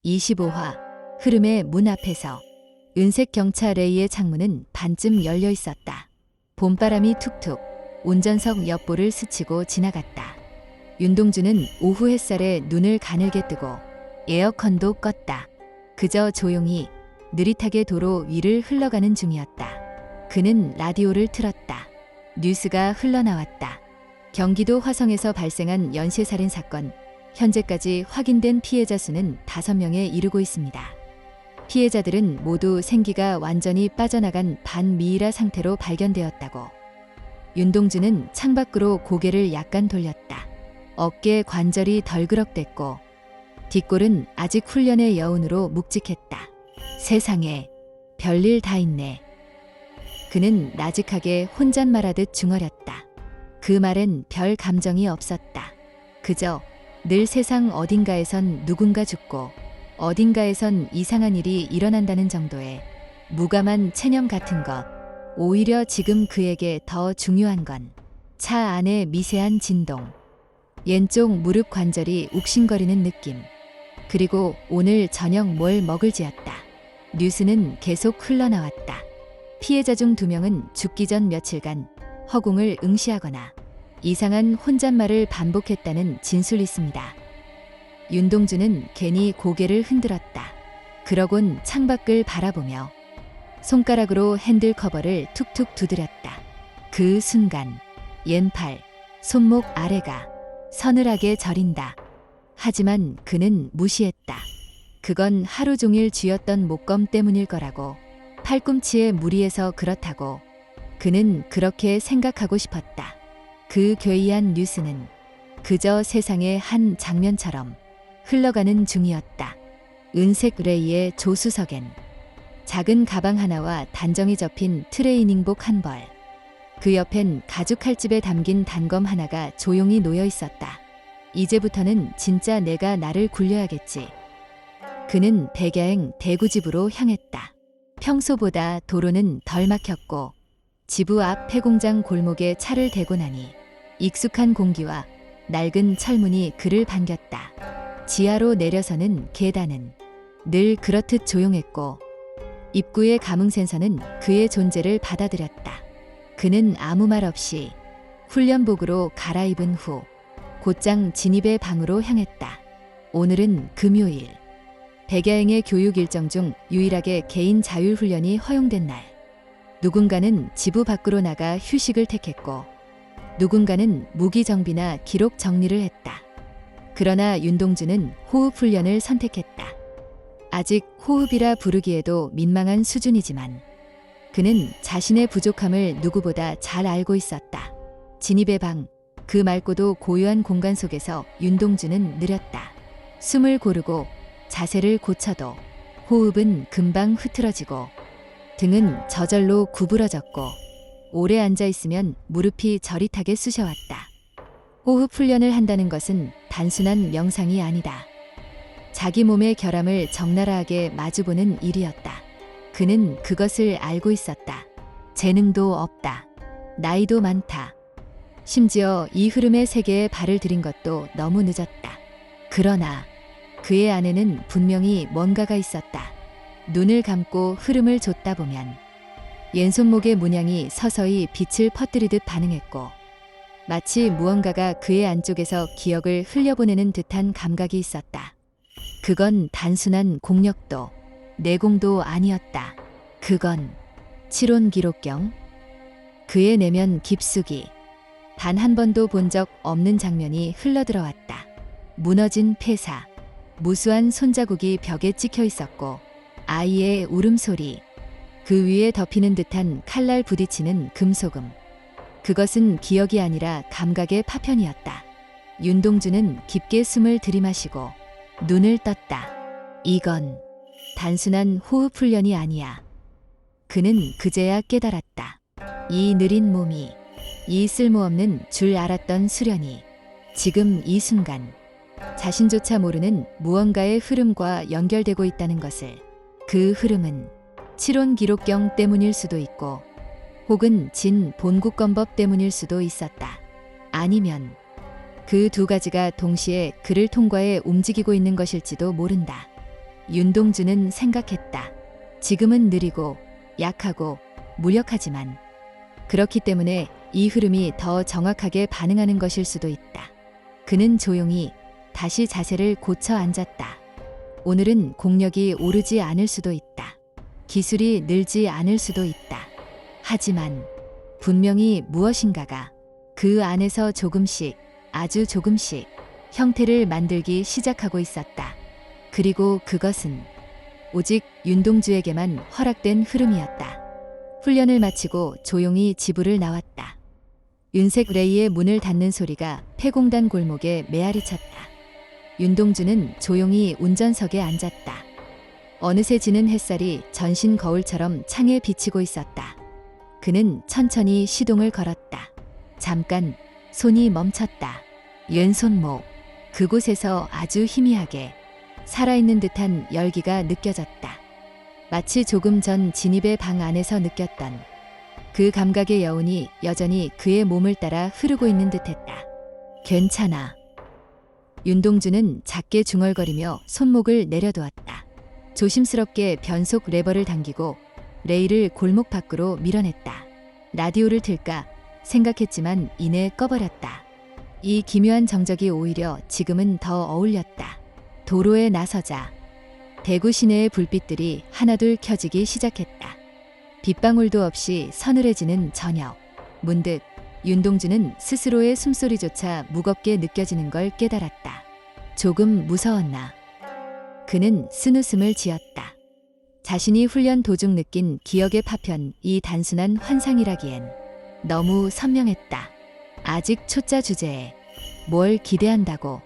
25화 흐름의 문 앞에서 은색 경차 레이의 창문은 반쯤 열려 있었다. 봄바람이 툭툭 운전석 옆볼을 스치고 지나갔다. 윤동주는 오후 햇살에 눈을 가늘게 뜨고 에어컨도 껐다. 그저 조용히 느릿하게 도로 위를 흘러가는 중이었다. 그는 라디오를 틀었다. 뉴스가 흘러나왔다. 경기도 화성에서 발생한 연쇄살인 사건. 현재까지 확인된 피해자 수는 5명에 이르고 있습니다. 피해자들은 모두 생기가 완전히 빠져나간 반미이라 상태로 발견되었다고. 윤동주는 창밖으로 고개를 약간 돌렸다. 어깨 관절이 덜그럭댔고 뒷골은 아직 훈련의 여운으로 묵직했다. 세상에 별일 다 있네. 그는 나직하게 혼잣말하듯 중얼였다. 그 말엔 별 감정이 없었다. 그저 늘 세상 어딘가에선 누군가 죽고 어딘가에선 이상한 일이 일어난다는 정도의 무감한 체념 같은 것. 오히려 지금 그에게 더 중요한 건 차 안의 미세한 진동, 왼쪽 무릎 관절이 욱신거리는 느낌, 그리고 오늘 저녁 뭘 먹을지였다. 뉴스는 계속 흘러나왔다. 피해자 중 2명은 죽기 전 며칠간 허공을 응시하거나 이상한 혼잣말을 반복했다는 진술이 있습니다. 윤동주는 괜히 고개를 흔들었다. 그러곤 창밖을 바라보며 손가락으로 핸들 커버를 툭툭 두드렸다. 그 순간 왼팔, 손목 아래가 서늘하게 저린다. 하지만 그는 무시했다. 그건 하루 종일 쥐었던 목검 때문일 거라고. 팔꿈치의 무리에서 그렇다고. 그는 그렇게 생각하고 싶었다. 그 괴이한 뉴스는 그저 세상의 한 장면처럼 흘러가는 중이었다. 은색 레이의 조수석엔 작은 가방 하나와 단정히 접힌 트레이닝복 한 벌, 그 옆엔 가죽 칼집에 담긴 단검 하나가 조용히 놓여 있었다. 이제부터는 진짜 내가 나를 굴려야겠지. 그는 백야행 대구집으로 향했다. 평소보다 도로는 덜 막혔고 지부 앞 폐공장 골목에 차를 대고 나니 익숙한 공기와 낡은 철문이 그를 반겼다. 지하로 내려서는 계단은 늘 그렇듯 조용했고 입구의 감응 센서는 그의 존재를 받아들였다. 그는 아무 말 없이 훈련복으로 갈아입은 후 곧장 진입의 방으로 향했다. 오늘은 금요일. 백야행의 교육 일정 중 유일하게 개인 자율훈련이 허용된 날. 누군가는 지부 밖으로 나가 휴식을 택했고 누군가는 무기 정비나 기록 정리를 했다. 그러나 윤동주는 호흡 훈련을 선택했다. 아직 호흡이라 부르기에도 민망한 수준이지만 그는 자신의 부족함을 누구보다 잘 알고 있었다. 진입의 방, 그 맑고도 고요한 공간 속에서 윤동주는 느렸다. 숨을 고르고 자세를 고쳐도 호흡은 금방 흐트러지고 등은 저절로 구부러졌고 오래 앉아있으면 무릎이 저릿하게 쑤셔왔다. 호흡 훈련을 한다는 것은 단순한 명상이 아니다. 자기 몸의 결함을 적나라하게 마주보는 일이었다. 그는 그것을 알고 있었다. 재능도 없다. 나이도 많다. 심지어 이 흐름의 세계에 발을 들인 것도 너무 늦었다. 그러나 그의 안에는 분명히 뭔가가 있었다. 눈을 감고 흐름을 좇다 보면 왼손목의 문양이 서서히 빛을 퍼뜨리듯 반응했고 마치 무언가가 그의 안쪽에서 기억을 흘려보내는 듯한 감각이 있었다. 그건 단순한 공력도 내공도 아니었다. 그건 치론 기록경. 그의 내면 깊숙이 단 한 번도 본 적 없는 장면이 흘러들어왔다. 무너진 폐사, 무수한 손자국이 벽에 찍혀 있었고 아이의 울음소리, 그 위에 덮이는 듯한 칼날 부딪히는 금소금. 그것은 기억이 아니라 감각의 파편이었다. 윤동주는 깊게 숨을 들이마시고 눈을 떴다. 이건 단순한 호흡 훈련이 아니야. 그는 그제야 깨달았다. 이 느린 몸이, 이 쓸모없는 줄 알았던 수련이 지금 이 순간 자신조차 모르는 무언가의 흐름과 연결되고 있다는 것을. 그 흐름은 치론 기록경 때문일 수도 있고 혹은 진 본국검법 때문일 수도 있었다. 아니면 그 두 가지가 동시에 그를 통과해 움직이고 있는 것일지도 모른다. 윤동주는 생각했다. 지금은 느리고 약하고 무력하지만 그렇기 때문에 이 흐름이 더 정확하게 반응하는 것일 수도 있다. 그는 조용히 다시 자세를 고쳐 앉았다. 오늘은 공력이 오르지 않을 수도 있다. 기술이 늘지 않을 수도 있다. 하지만 분명히 무엇인가가 그 안에서 조금씩, 아주 조금씩 형태를 만들기 시작하고 있었다. 그리고 그것은 오직 윤동주에게만 허락된 흐름이었다. 훈련을 마치고 조용히 지부를 나왔다. 윤색 레이의 문을 닫는 소리가 폐공단 골목에 메아리 쳤다. 윤동주는 조용히 운전석에 앉았다. 어느새 지는 햇살이 전신 거울처럼 창에 비치고 있었다. 그는 천천히 시동을 걸었다. 잠깐 손이 멈췄다. 왼손목, 그곳에서 아주 희미하게 살아있는 듯한 열기가 느껴졌다. 마치 조금 전 진입의 방 안에서 느꼈던 그 감각의 여운이 여전히 그의 몸을 따라 흐르고 있는 듯했다. 괜찮아. 윤동주는 작게 중얼거리며 손목을 내려두었다. 조심스럽게 변속 레버를 당기고 레일을 골목 밖으로 밀어냈다. 라디오를 틀까 생각했지만 이내 꺼버렸다. 이 기묘한 정적이 오히려 지금은 더 어울렸다. 도로에 나서자 대구 시내의 불빛들이 하나둘 켜지기 시작했다. 빗방울도 없이 서늘해지는 저녁. 문득 윤동주는 스스로의 숨소리조차 무겁게 느껴지는 걸 깨달았다. 조금 무서웠나. 그는 쓴웃음을 지었다. 자신이 훈련 도중 느낀 기억의 파편, 이 단순한 환상이라기엔 너무 선명했다. 아직 초짜 주제에 뭘 기대한다고.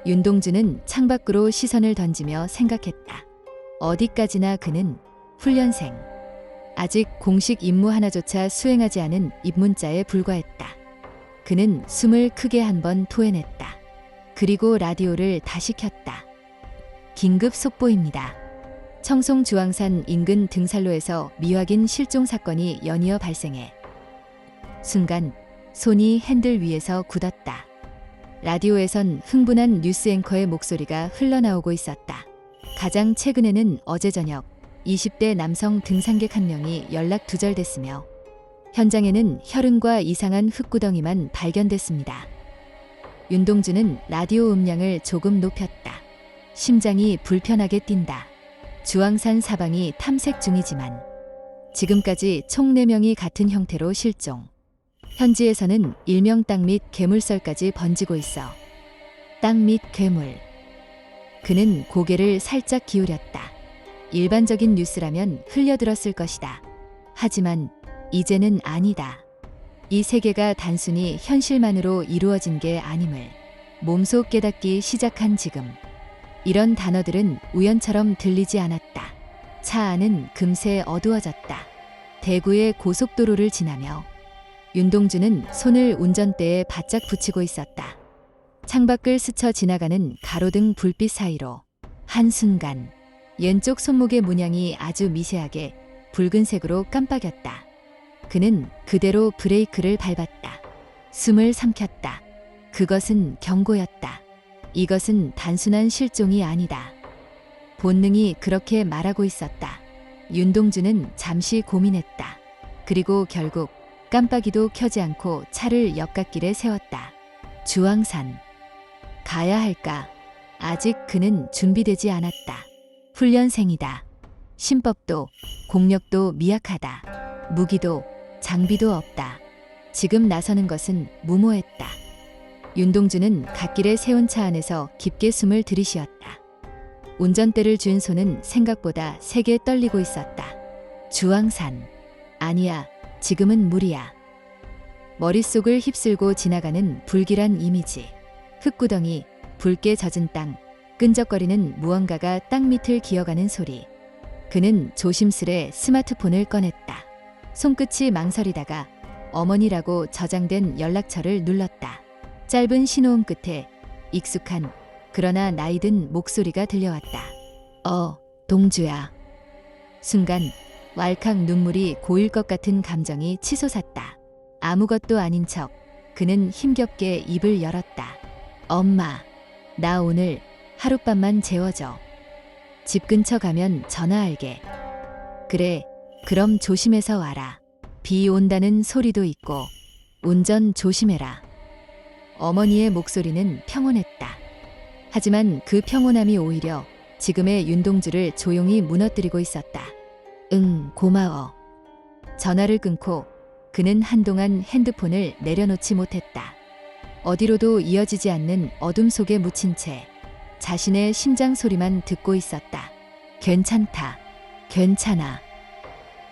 윤동주는 창밖으로 시선을 던지며 생각했다. 어디까지나 그는 훈련생. 아직 공식 임무 하나조차 수행하지 않은 입문자에 불과했다. 그는 숨을 크게 한 번 토해냈다. 그리고 라디오를 다시 켰다. 긴급 속보입니다. 청송 주황산 인근 등산로에서 미확인 실종 사건이 연이어 발생해 순간 손이 핸들 위에서 굳었다. 라디오에선 흥분한 뉴스 앵커의 목소리가 흘러나오고 있었다. 가장 최근에는 어제 저녁 20대 남성 등산객 한 명이 연락 두절됐으며 현장에는 혈흔과 이상한 흙구덩이만 발견됐습니다. 윤동주는 라디오 음량을 조금 높였다. 심장이 불편하게 뛴다. 주황산 사방이 탐색 중이지만 지금까지 총 4명이 같은 형태로 실종. 현지에서는 일명 땅 및 괴물설까지 번지고 있어. 땅 및 괴물. 그는 고개를 살짝 기울였다. 일반적인 뉴스라면 흘려들었을 것이다. 하지만 이제는 아니다. 이 세계가 단순히 현실만으로 이루어진 게 아님을 몸소 깨닫기 시작한 지금. 이런 단어들은 우연처럼 들리지 않았다. 차 안은 금세 어두워졌다. 대구의 고속도로를 지나며 윤동주는 손을 운전대에 바짝 붙이고 있었다. 창밖을 스쳐 지나가는 가로등 불빛 사이로 한순간 왼쪽 손목의 문양이 아주 미세하게 붉은색으로 깜빡였다. 그는 그대로 브레이크를 밟았다. 숨을 삼켰다. 그것은 경고였다. 이것은 단순한 실종이 아니다. 본능이 그렇게 말하고 있었다. 윤동주는 잠시 고민했다. 그리고 결국 깜빡이도 켜지 않고 차를 옆갓길에 세웠다. 주황산. 가야 할까? 아직 그는 준비되지 않았다. 훈련생이다. 신법도 공력도 미약하다. 무기도 장비도 없다. 지금 나서는 것은 무모했다. 윤동주는 갓길에 세운 차 안에서 깊게 숨을 들이쉬었다. 운전대를 쥔 손은 생각보다 세게 떨리고 있었다. 주황산. 아니야, 지금은 무리야. 머릿속을 휩쓸고 지나가는 불길한 이미지. 흙구덩이, 붉게 젖은 땅, 끈적거리는 무언가가 땅 밑을 기어가는 소리. 그는 조심스레 스마트폰을 꺼냈다. 손끝이 망설이다가 어머니라고 저장된 연락처를 눌렀다. 짧은 신호음 끝에 익숙한 그러나 나이든 목소리가 들려왔다. 동주야. 순간 왈칵 눈물이 고일 것 같은 감정이 치솟았다. 아무것도 아닌 척 그는 힘겹게 입을 열었다. 엄마, 나 오늘 하룻밤만 재워줘. 집 근처 가면 전화할게. 그래, 그럼 조심해서 와라. 비 온다는 소리도 있고 운전 조심해라. 어머니의 목소리는 평온했다. 하지만 그 평온함이 오히려 지금의 윤동주를 조용히 무너뜨리고 있었다. 응, 고마워. 전화를 끊고 그는 한동안 핸드폰을 내려놓지 못했다. 어디로도 이어지지 않는 어둠 속에 묻힌 채 자신의 심장 소리만 듣고 있었다. 괜찮다. 괜찮아.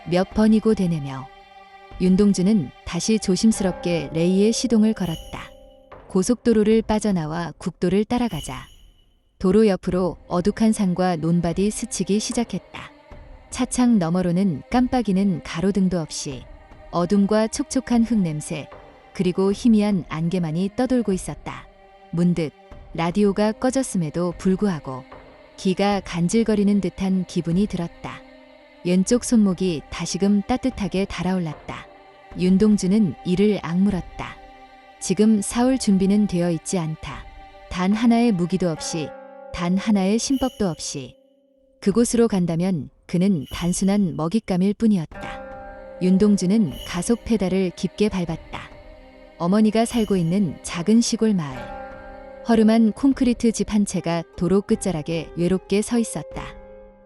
몇 번이고 되뇌며 윤동주는 다시 조심스럽게 레이의 시동을 걸었다. 고속도로를 빠져나와 국도를 따라가자 도로 옆으로 어둑한 산과 논밭이 스치기 시작했다. 차창 너머로는 깜빡이는 가로등도 없이 어둠과 촉촉한 흙냄새 그리고 희미한 안개만이 떠돌고 있었다. 문득 라디오가 꺼졌음에도 불구하고 귀가 간질거리는 듯한 기분이 들었다. 왼쪽 손목이 다시금 따뜻하게 달아올랐다. 윤동주는 이를 악물었다. 지금 싸울 준비는 되어 있지 않다. 단 하나의 무기도 없이, 단 하나의 신법도 없이. 그곳으로 간다면 그는 단순한 먹잇감일 뿐이었다. 윤동주는 가속 페달을 깊게 밟았다. 어머니가 살고 있는 작은 시골 마을. 허름한 콘크리트 집 한 채가 도로 끝자락에 외롭게 서 있었다.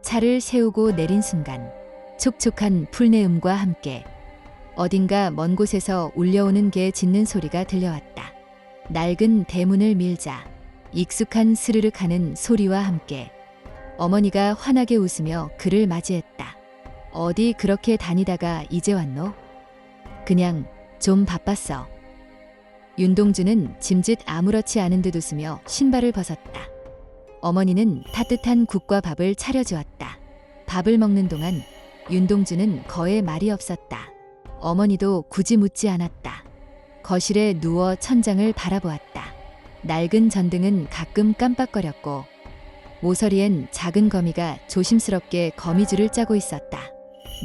차를 세우고 내린 순간 촉촉한 풀내음과 함께 어딘가 먼 곳에서 울려오는 개 짖는 소리가 들려왔다. 낡은 대문을 밀자 익숙한 스르륵하는 소리와 함께 어머니가 환하게 웃으며 그를 맞이했다. 어디 그렇게 다니다가 이제 왔노? 그냥 좀 바빴어. 윤동주는 짐짓 아무렇지 않은 듯 웃으며 신발을 벗었다. 어머니는 따뜻한 국과 밥을 차려주었다. 밥을 먹는 동안 윤동주는 거의 말이 없었다. 어머니도 굳이 묻지 않았다. 거실에 누워 천장을 바라보았다. 낡은 전등은 가끔 깜빡거렸고 모서리엔 작은 거미가 조심스럽게 거미줄을 짜고 있었다.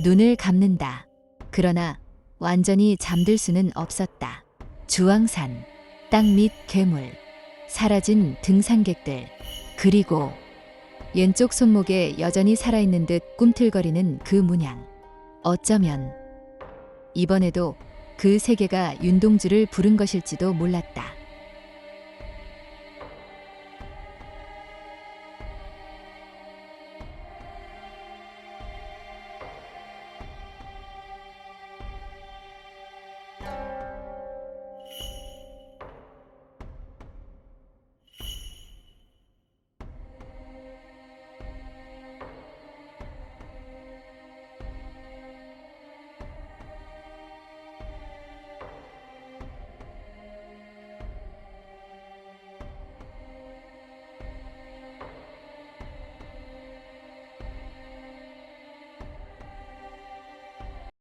눈을 감는다. 그러나 완전히 잠들 수는 없었다. 주황산, 땅 밑 괴물, 사라진 등산객들, 그리고 왼쪽 손목에 여전히 살아있는 듯 꿈틀거리는 그 문양. 어쩌면 이번에도 그 세계가 윤동주를 부른 것일지도 몰랐다.